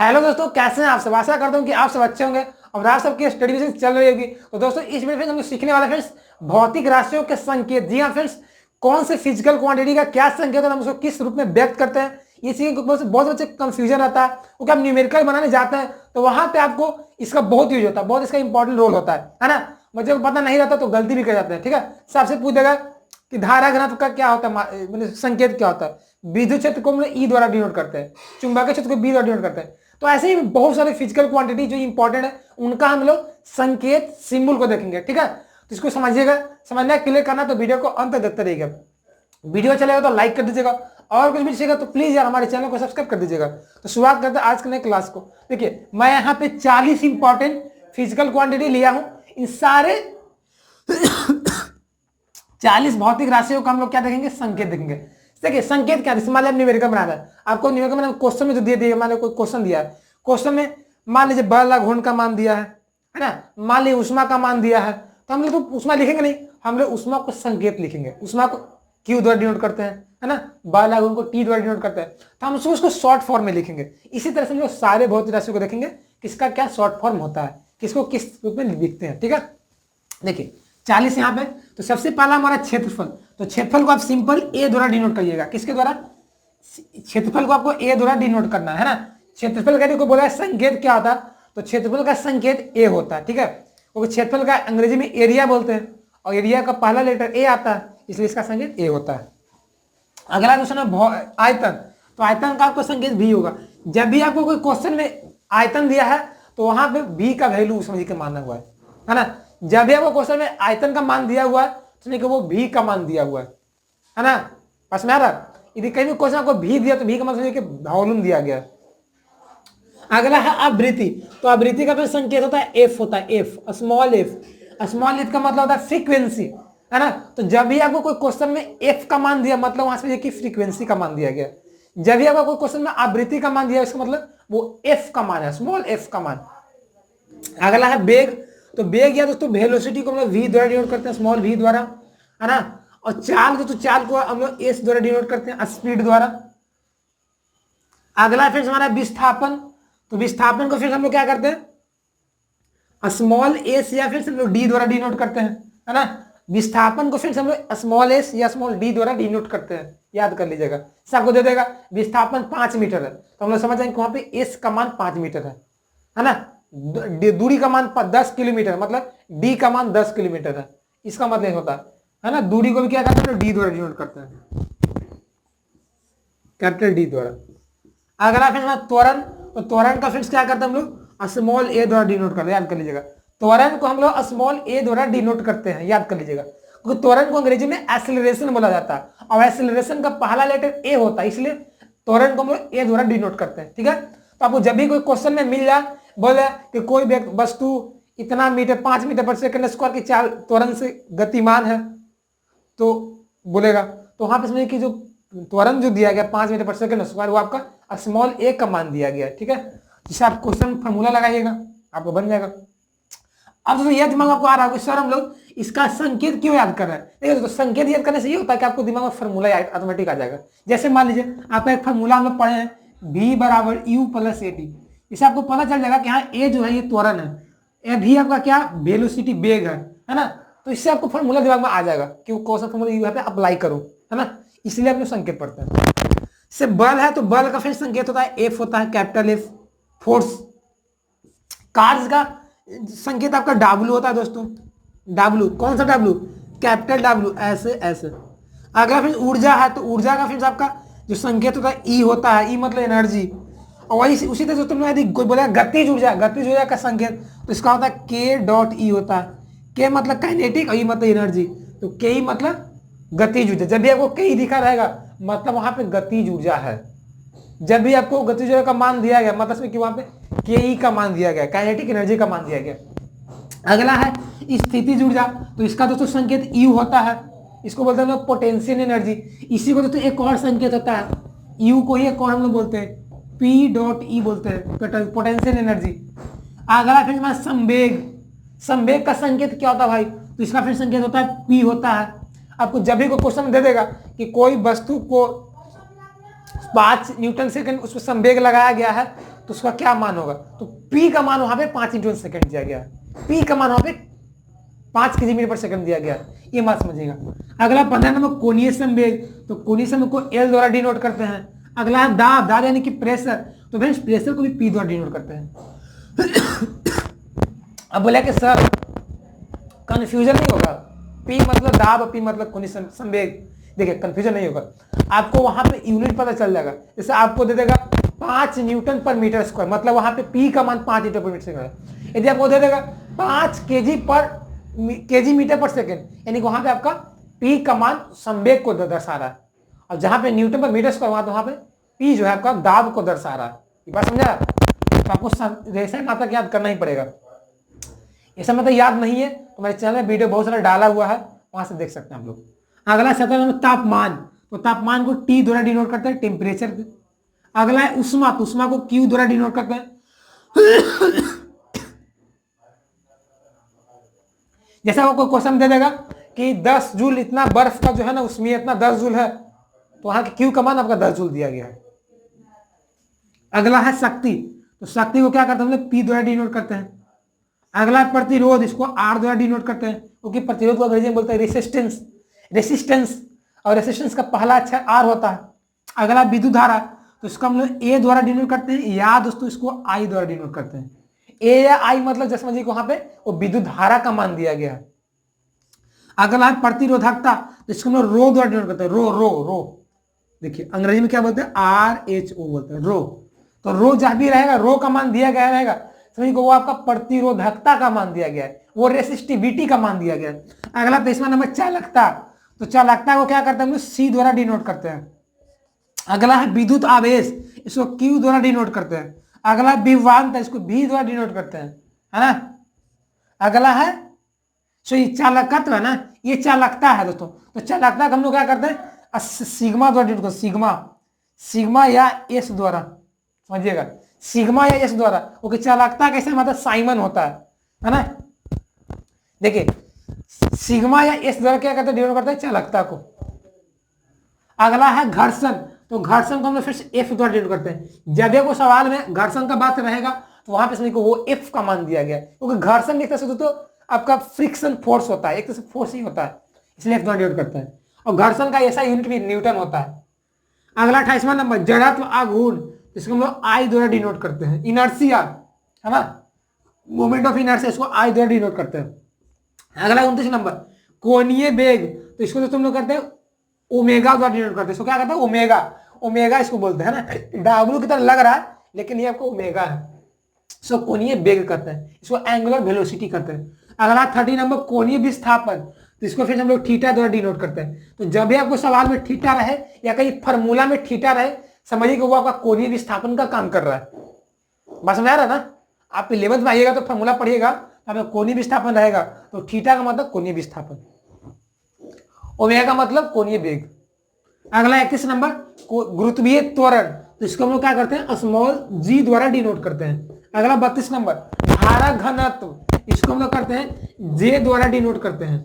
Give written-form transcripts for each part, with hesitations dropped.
Hello दोस्तों, कैसे हैं आप सब। आशा करता हूं कि आप सब अच्छे होंगे और आप सबकी स्टडी बेसिस चल रही होगी। तो दोस्तों इस वीडियो में हम लोग सीखने वाले फ्रेंड्स भौतिक राशियों के संकेत। जी हाँ फ्रेंड्स, कौन से फिजिकल क्वांटिटी का क्या संकेत है, हम उसको किस रूप में व्यक्त करते हैं, ये चीजें बहुत बच्चे कंफ्यूजन रहता है। क्योंकि आप न्यूमेरिकल बनाने जाते हैं तो वहां पे आपको इसका बहुत यूज होता है, बहुत इसका इंपॉर्टेंट रोल होता है ना। बच्चे को पता नहीं रहता तो गलती भी कर जाते हैं। ठीक है, सबसे पूछ देगा कि धारा घनत्व का क्या होता है, मतलब संकेत क्या होता है। विद्युत क्षेत्र को हम लोग ई द्वारा डिनोट करते हैं, चुंबकीय क्षेत्र को बी द्वारा डिनोट करते हैं। तो ऐसे ही बहुत सारे फिजिकल क्वांटिटी जो इंपॉर्टेंट है उनका हम लोग संकेत सिंबल को देखेंगे। ठीक है, तो इसको समझिएगा, समझना क्लियर करना तो वीडियो को अंत तक देखते रहिएगा। वीडियो चलेगा तो लाइक कर दीजिएगा और कुछ भी चाहिएगा तो प्लीज यार हमारे चैनल को सब्सक्राइब कर दीजिएगा। तो शुरुआत करते हैं आज के नए क्लास को। देखिए मैं यहाँ पे 40 इंपॉर्टेंट फिजिकल क्वांटिटी लिया हूं। इन सारे 40 भौतिक राशियों का हम लोग क्या देखेंगे, संकेत देखेंगे। देखिए संकेत क्या है, मान लिया न्यूमेरिकल बनाना है आपको। न्यूमेरिकल बनाना क्वेश्चन में जो दे दिया, मान लो कोई क्वेश्चन दिया है, क्वेश्चन में मान लीजिए बल घूर्ण का मान दिया है ना, मान लीजिए उष्मा का मान दिया है, तो हम लोग तो उष्मा लिखेंगे नहीं, हम लोग उष्मा को संकेत लिखेंगे। उष्मा को क्यू द्वारा डिनोट करते हैं, है ना, बल घूर्ण को टी द्वारा डिनोट करते हैं, तो हम उसको शॉर्ट फॉर्म में लिखेंगे। इसी तरह से हम लोग सारे भौतिक राशियों को देखेंगे किसका क्या शॉर्ट फॉर्म होता है, किसको किस रूप में लिखते हैं। ठीक है, देखिए 40 यहाँ पे। तो सबसे पहला हमारा क्षेत्रफल, तो क्षेत्रफल को आप सिंपल ए द्वारा डिनोट करिएगा। किसके द्वारा, क्षेत्रफल को आपको ए द्वारा डिनोट करना है ना। क्षेत्रफल का को बोला है संकेत क्या होता है, तो क्षेत्रफल का संकेत ए होता है। ठीक है, क्योंकि क्षेत्रफल का अंग्रेजी में एरिया बोलते हैं और एरिया का पहला लेटर ए आता है, इसलिए इसका संकेत ए होता है। अगला क्वेश्चन है आयतन, तो आयतन का आपको संकेत भी होगा। जब भी आपको कोई क्वेश्चन में आयतन दिया है तो वहां पे भी का वैल्यू समझ के मानना हुआ है ना। जब भी आपको क्वेश्चन में आयतन का मान दिया हुआ है तो नहीं कि वो भी का मान दिया हुआ है ना, बस में आ रहा। यदि कहीं भी क्वेश्चन आपको भी दिया तो भी का मान समझिए कि वॉल्यूम दिया गया। अगला है आवृत्ति, तो आवृत्ति का फिर संकेत होता है एफ होता है, F small F. Small F का मतलब होता है फ्रीक्वेंसी, है ना। तो जब भी आपको कोई क्वेश्चन में एफ का मान दिया मतलब वहां से फ्रीक्वेंसी का मान दिया गया। जब भी आपको कोई क्वेश्चन में आवृत्ति का मान दिया इसका मतलब वो एफ का मान है, स्मॉल एफ का मान। अगला है वेग, तो वेग या दोस्तों वेलोसिटी को हम लोग वी द्वारा डिनोट करते हैं, स्मॉल वी द्वारा, है ना। और चाल तो चाल को हम लोग एस द्वारा डिनोट करते हैं, स्पीड द्वारा। अगला फिर हमारा विस्थापन, तो विस्थापन को फिर हम लोग क्या करते हैं, स्मॉल एस या फिर हम लोग डी द्वारा डिनोट करते हैं, है ना। विस्थापन को फिर हम लोग स्मॉल एस या स्मॉल डी द्वारा डिनोट करते हैं, याद कर लीजिएगा। सबको दे देगा विस्थापन 5 मीटर है तो हम लोग समझ जाएंगे वहां पे एस का मान 5 मीटर है ना। दूरी का मान 10 किलोमीटर मतलब डी का मान 10 किलोमीटर है, इसका मतलब होता है ना। दूरी को भी क्या करते हैं, डी द्वारा डिनोट करते हैं, कैपिटल डी द्वारा। अगला फिर त्वरण, तो त्वरण का फिर क्या करते हैं हम लोग, स्मॉल ए द्वारा डिनोट करते हैं, याद कर लीजिएगा। त्वरण को हम लोग स्मॉल ए द्वारा डिनोट करते हैं, याद कर लीजिएगा। क्योंकि त्वरण को अंग्रेजी में एक्सेलरेशन बोला जाता है और एक्सेलरेशन का पहला लेटर ए होता है, इसलिए त्वरण को हम लोग ए द्वारा डिनोट करते हैं। ठीक है, तो आपको जब भी कोई क्वेश्चन में मिल जाए, बोले कि कोई वस्तु इतना मीटर 5 मीटर पर सेकंड स्क्वायर की चाल त्वरण से गतिमान है तो बोलेगा, तो वहां पर समझिए कि जो त्वरण जो दिया गया 5 मीटर पर सेकंड स्क्वायर वो आपका स्मॉल ए का मान दिया गया। ठीक है, जिसे आप क्वेश्चन फॉर्मूला लगाइएगा आपको बन जाएगा। अब तो यह दिमाग आपको आ रहा है सर हम लोग इसका संकेत क्यों याद कर रहे हैं। देखिए तो संकेत याद करने से ये होता है कि आपको दिमाग में फॉर्मूला ऑटोमेटिक आ जाएगा। जैसे मान लीजिए आपका एक फॉर्मूला हम लोग पढ़े हैं, v बराबर यू प्लस ए टी। इससे आपको पता चल जाएगा कि हाँ ए जो है ये त्वरण है, ए भी आपका क्या वेलोसिटी वेग है ना। तो इससे आपको फॉर्मूला दिमाग में आ जाएगा कि कौन सा फॉर्मूला यहाँ पे अप्लाई करूं, है ना। इसलिए आप लोग संकेत पढ़ते हैं। से बल है तो बल का फिर संकेत होता है एफ होता है, कैपिटल एफ। फोर्स, कार्य का संकेत आपका डब्ल्यू होता है दोस्तों, डब्ल्यू। कौन सा डब्ल्यू, कैपिटल डब्ल्यू, ऐसे ऐसे। अगला फिर ऊर्जा है तो ऊर्जा का फिर आपका जो संकेत होता है ई होता है, ई मतलब एनर्जी। और वही उसी तरह दोस्तों यदि कोई बोला गतिज ऊर्जा, गतिज ऊर्जा का संकेत तो इसका होता है के डॉट ई होता है। के मतलब काइनेटिक और ई मतलब एनर्जी, तो के ई मतलब गतिज ऊर्जा। जब भी आपको के ई दिखा रहेगा मतलब वहां पे गतिज ऊर्जा है। जब भी आपको गतिज ऊर्जा का मान दिया गया मतलब कि वहां पे के ई का मान दिया गया, काइनेटिक एनर्जी का मान दिया गया। अगला है स्थितिज ऊर्जा, तो इसका दोस्तों संकेत यू होता है, इसको बोलते हैं पोटेंशियल एनर्जी। इसी को दोस्तों एक और संकेत होता है, यू को ही एक और हम लोग बोलते हैं पी डॉट ई बोलते हैं, पोटेंशियल एनर्जी। अगला फिर हमारा संवेग, संवेग का संकेत क्या होता है भाई, तो इसका फिर संकेत होता है पी होता है। आपको जब भी कोई क्वेश्चन दे देगा कि कोई वस्तु को 5 न्यूटन सेकंड उस पर संवेग लगाया गया है तो उसका क्या मान होगा, तो पी का मान वहां पे 5 × सेकेंड दिया गया है, पी का मान वहां पे 5 kg/s दिया गया है, ये बात समझिएगा। अगला 15 नंबर कोणीय संवेग, तो कोणीय संवेग को एल द्वारा डिनोट करते हैं। अगला है दाब, दाब यानी कि प्रेशर, तो फ्रेंड्स प्रेशर को भी पी द्वारा डिनोट करते हैं। अब बोला कि सर कंफ्यूजन नहीं होगा, पी मतलब दाब, पी मतलब कोणीय संवेग, देखिए कंफ्यूजन नहीं होगा, आपको वहां पे यूनिट पता चल जाएगा। जैसे आपको दे देगा 5 N/m², मतलब वहां पे पी का मान 5 N/m² है। यदि आपको दे देगा 5 kg/s, यानी कि वहां पे आपका पी का मान संवेग को दर्शा रहा है, और जहां पे N/m² वहां पे पी जो है आपका दाब को दर्शा रहा है। ये बात समझा? तो आपको रेशा मात्रक याद करना ही पड़ेगा। ऐसा मतलब याद नहीं है तो मेरे चैनल में वीडियो बहुत सारा डाला हुआ है, वहां से देख सकते हैं आप लोग। अगला 17 नंबर तापमान, तो तापमान को टी द्वारा डिनोट करते हैं, टेम्परेचर। अगला है उष्मा, तो उष्मा को क्यू द्वारा डिनोट करते हैं। जैसा वो कोई क्वेश्चन दे देगा कि 10 जूल इतना बर्फ का जो है ना उसमें इतना 10 जूल है, तो वहां के क्यू का मान आपका 10 जूल दिया गया है। अगला है शक्ति, तो शक्ति को क्या करते हैं हम लोग पी द्वारा डिनोट करते हैं। अगला है प्रतिरोध, इसको आर द्वारा डिनोट करते हैं, क्योंकि प्रतिरोध को अंग्रेजी में बोलते हैं रेसिस्टेंस, रेसिस्टेंस, और रेसिस्टेंस का पहला अक्षर आर होता है। अगला विद्युत धारा, तो इसको हम लोग ए द्वारा डिनोट करते हैं, या दोस्तों इसको आई द्वारा डिनोट करते हैं। ए या आई मतलब जैसे समझिए वहां पे वो विद्युत धारा का मान दिया गया है। अगला है प्रतिरोधकता, तो इसको हम लोग रो द्वारा डिनोट करते हैं, रो रो रो, देखिए अंग्रेजी में क्या बोलते हैं RHO बोलते हैं, रो। तो रो जहां भी रहेगा, रो का मान दिया गया रहेगा, समझिए वो आपका प्रतिरोधकता का मान दिया गया है, वो रेसिस्टिविटी का मान दिया गया है। अगला 23वां नंबर चालकता, तो चालकता को क्या करते हैं हम लोग सी द्वारा डिनोट करते हैं। अगला है विद्युत आवेश, इसको क्यू द्वारा डिनोट करते हैं। अगला विभवांतर, इसको भी द्वारा डिनोट करते हैं, है ना। अगला है सो ये चालकत्व है ना, ये चालकता है दोस्तों। तो चालकता का हम लोग क्या करते हैं सिग्मा द्वारा डिनोट करते हैं, सिग्मा, सिग्मा या एस द्वारा, समझिएगा सिग्मा या एस द्वारा। क्योंकि चालकता कैसे मतलब साइमन होता है ना। देखिए सिग्मा या एस द्वारा क्या करते हैं डिनोट करते हैं चालकता को। अगला है घर्षण, तो घर्षण को हम लोग फिर से एफ द्वारा डिनोट करते हैं। जब वो सवाल में घर्षण का बात रहेगा तो वहां पे समझिए वो एफ का मान दिया गया, क्योंकि घर्षण एक तरह से तो आपका फ्रिक्शन फोर्स होता है, एक तरह से फोर्स ही होता है, इसलिए एफ द्वारा डिनोट करते हैं। और घर्षण का ऐसा यूनिट भी न्यूटन होता है। अगला 28वां नंबर जड़त्व आघूर्ण, इसको हम लोग आई द्वारा डिनोट करते हैं। इनर्शिया है ना, मोमेंट ऑफ इनर्शिया, इसको आई द्वारा डिनोट करते हैं। अगला 29 नंबर कोणीय वेग, तो इसको दोस्तों हम लोग करते हैं ओमेगा द्वारा डिनोट करते हैं। इसको क्या कहते हैं ओमेगा, ओमेगा इसको बोलते हैं ना, डब्ल्यू की तरह लग रहा है लेकिन ये आपको ओमेगा है। सो कोणीय वेग करते हैं, इसको एंगुलर वेलोसिटी करते हैं। अगला 30 नंबर कोणीय विस्थापन, तो इसको फिर हम लोग थीटा द्वारा डिनोट करते हैं। तो जब भी आपको सवाल में थीटा रहे या कहीं फॉर्मूला में थीटा रहे, समझिए कि वो आपका कोणीय विस्थापन का काम कर रहा है। बस समझ आ रहा है ना। आप 11th में आइएगा तो फॉर्मूला पढ़िएगा, आपका कोणीय विस्थापन रहेगा, तो थीटा का मतलब कोणीय विस्थापन, ओमेगा का मतलब कोणीय वेग। अगला 31 नंबर गुरुत्वीय त्वरण, तो इसको हम लोग क्या करते हैं स्मॉल जी द्वारा डिनोट करते हैं। अगला 32 नंबर धारा घनत्व, इसको हम लोग करते हैं जे द्वारा डिनोट करते हैं।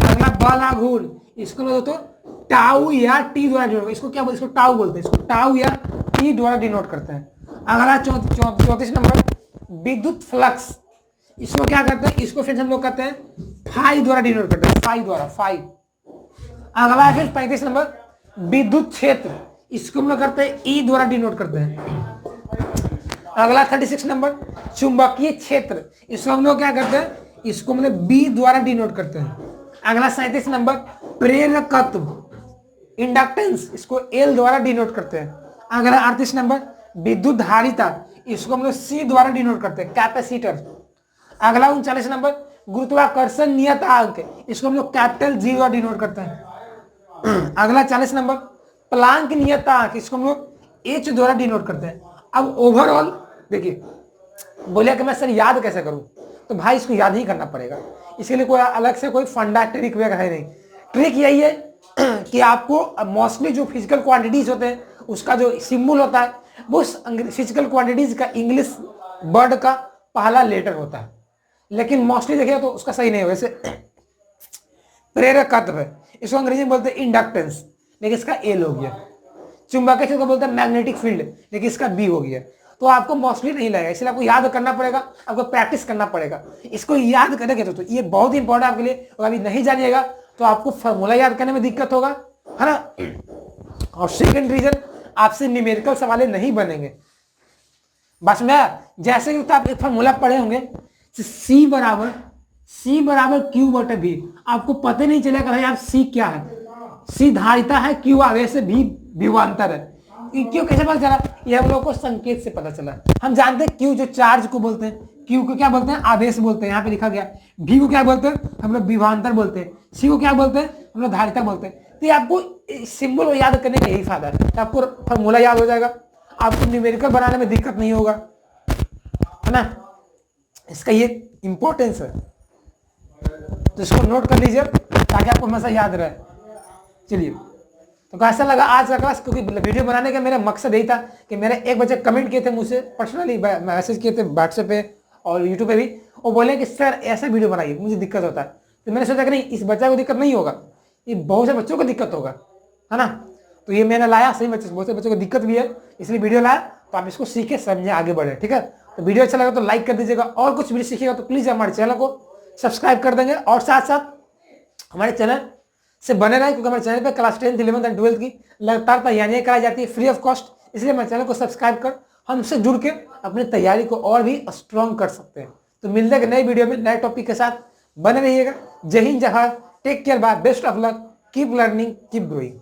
अगला बल आघूर्ण, इसको हम लोग तो टाउ या टी द्वारा डिनोट, इसको क्या बोलते हैं, इसको टाउ बोलते हैं, इसको टाउ या टी द्वारा डिनोट करते हैं। अगला 34 नंबर विद्युत फ्लक्स, इसको क्या करते हैं, इसको फिर हम लोग करते हैं फाई द्वारा डिनोट करते हैं, फाई द्वारा, फाई। अगला है फिर 35 नंबर विद्युत क्षेत्र, इसको हम लोग करते हैं ई द्वारा डिनोट करते हैं। अगला 36 नंबर चुंबकीय क्षेत्र, इसको हम लोग क्या करते हैं, इसको हम लोग बी द्वारा डिनोट करते हैं। अगला 37 नंबर प्रेरकत्व इंडक्टेंस, इसको एल द्वारा डिनोट करते हैं। अगला 38 नंबर विद्युत धारिता, इसको हम लोग सी द्वारा डिनोट करते हैं, कैपेसिटर। अगला 39 नंबर गुरुत्वाकर्षण नियतांक, इसको हम लोग कैपिटल जी द्वारा डिनोट करते हैं। अगला 40 नंबर प्लांक नियतांक, इसको हम लोग एच द्वारा डिनोट करते हैं। अब ओवरऑल देखिए बोलिए कि मैं सर याद कैसे करूं, तो भाई इसको याद ही करना पड़ेगा, इसके लिए कोई अलग से कोई फंडा ट्रिक वगैरह है नहीं। ट्रिक यही है कि आपको मोस्टली जो फिजिकल क्वांटिटीज होते हैं उसका जो सिंबल होता है वो फिजिकल क्वांटिटीज का इंग्लिश वर्ड का पहला लेटर होता है, लेकिन मोस्टली देखिए तो उसका सही नहीं है। वैसे प्रेरकत्व है, इसको अंग्रेजी में बोलते हैं इंडक्टेंस, लेकिन इसका एल हो गया। चुंबकीय क्षेत्र को बोलते हैं मैग्नेटिक फील्ड, लेकिन इसका बी हो गया। तो आपको मोस्टली नहीं लगेगा, इसलिए आपको याद करना पड़ेगा, आपको प्रैक्टिस करना पड़ेगा। इसको याद करेंगे तो ये बहुत ही इंपॉर्टेंट आपके लिए। और अभी नहीं जानिएगा तो आपको फॉर्मूला याद करने में दिक्कत होगा, है ना। और सेकंड रीजन, आपसे न्यूमेरिकल सवाल नहीं बनेंगे। बस मैं जैसे कि आप एक फॉर्मूला पढ़े होंगे, C बराबर Q बटा V, आपको पता नहीं चलेगा भाई आप C क्या है। C धारिता है, Q आवेश है, V विभवांतर है। क्यों कैसे पता चला? ये हम लोग को संकेत से पता चला। हम जानते हैं Q जो चार्ज को बोलते हैं, Q को क्या बोलते हैं? आवेश बोलते हैं, यहाँ पे लिखा गया। V को क्या बोलते हैं? हम लोग विभवांतर बोलते हैं। C को क्या बोलते हैं? हम लोग धारिता बोलते हैं। तो आपको सिंबल याद करने का यही फायदा है, तो आपको फॉर्मूला याद हो जाएगा, आपको न्यूमेरिकल बनाने में दिक्कत नहीं होगा, है ना। इसका ये इंपॉर्टेंस है, तो इसको नोट कर लीजिए ताकि आपको हमेशा याद रहे। चलिए, तो कैसा लगा आज का क्लास? क्योंकि वीडियो बनाने का मेरा मकसद यही था कि मेरे एक बच्चे कमेंट किए थे मुझसे, पर्सनली मैसेज किए थे व्हाट्सएप पे और यूट्यूब पे भी, वो बोले कि सर ऐसा वीडियो बनाइए, मुझे दिक्कत होता है। तो मैंने सोचा कि नहीं, इस बच्चे को दिक्कत नहीं होगा, ये बहुत से बच्चों को दिक्कत होगा, है ना। तो ये मैंने लाया, सही बच्चे, बहुत से बच्चों को दिक्कत भी है, इसलिए वीडियो लाया। तो आप इसको सीखे समझे आगे बढ़े, ठीक है। तो वीडियो अच्छा लगा तो लाइक कर दीजिएगा, और कुछ वीडियो सीखिएगा तो प्लीज हमारे चैनल को सब्सक्राइब कर देंगे, और साथ साथ हमारे चैनल से बने रहे, क्योंकि हमारे चैनल पे class 10th 11th and 12th की लगातार तैयारियां कराई जाती है फ्री ऑफ कॉस्ट। इसलिए हमारे चैनल को सब्सक्राइब कर हमसे जुड़ के अपनी तैयारी को और भी स्ट्रॉन्ग कर सकते हैं। तो मिलते हैं नई वीडियो में नए टॉपिक के साथ, बने रहिएगा। जय हिंद, जय Bharat, take care, bye, best of luck, keep learning, keep growing.